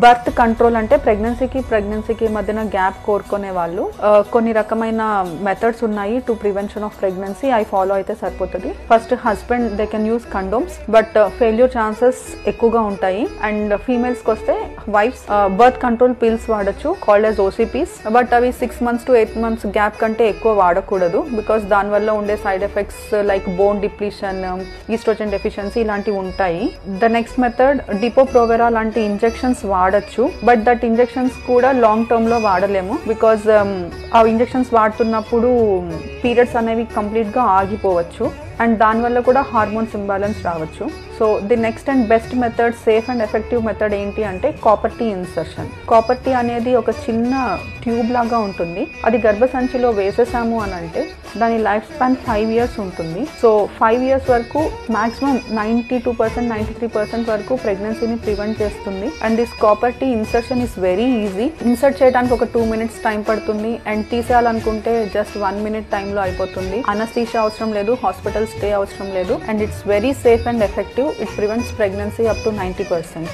Birth control అంటే ప్రెగ్నెన్సీకి మధ్యన gap కోరుకునే వాళ్ళు కొన్ని రకమైన మెథడ్స్ ఉన్నాయి టు ప్రివెన్షన్ ఆఫ్ ప్రెగ్నెన్సీ. అవి ఫాలో అయితే సరిపోతుంది. First husband they can use condoms, but failure chances ఎక్కువగా ఉంటాయి. అండ్ ఫీమేల్స్ కి వస్తే వైఫ్స్ బర్త్ కంట్రోల్ పిల్స్ వాడచ్చు, కాల్డ్ యాజ్ ఓసీపీస్. బట్ అవి 6 months to 8 months గ్యాప్ కంటే ఎక్కువ వాడకూడదు, బికాస్ దానివల్ల ఉండే side effects like bone depletion, oestrogen deficiency ఇలాంటివి ఉంటాయి. ద నెక్స్ట్ మెథడ్ డిపోప్రోవెరా లాంటి ఇంజెక్షన్స్ వాడచ్చు, బట్ దట్ ఇంజెక్షన్స్ కూడా లాంగ్ టర్మ్ లో వాడలేము, బికాస్ ఆ ఇంజెక్షన్స్ వాడుతున్నప్పుడు పీరియడ్స్ అనేవి కంప్లీట్ గా ఆగిపోవచ్చు అండ్ దానివల్ల కూడా హార్మోన్స్ ఇంబ్యాలెన్స్ రావచ్చు. So the next and best method, safe and effective method ఏంటి అంటే copper T insertion. Copper T అనేది ఒక చిన్న ట్యూబ్ లాగా ఉంటుంది. అది గర్భసంచిలో వేసేసాము అని అంటే దాని లైఫ్ స్పాన్ 5 years ఉంటుంది. సో 5 years వరకు మాక్సిమం 92%, 93% వరకు ప్రెగ్నెన్సీని ప్రివెంట్ చేస్తుంది. And this copper T insertion is very easy. Insert చేయడానికి ఒక 2 minutes టైం పడుతుంది అండ్ తీసేయాలనుకుంటే జస్ట్ 1 minute టైంలో అయిపోతుంది. అనస్థీషియా అవసరం లేదు, హాస్పిటల్ స్టే అవసరం లేదు, and it's very safe and effective. It prevents pregnancy up to 90%.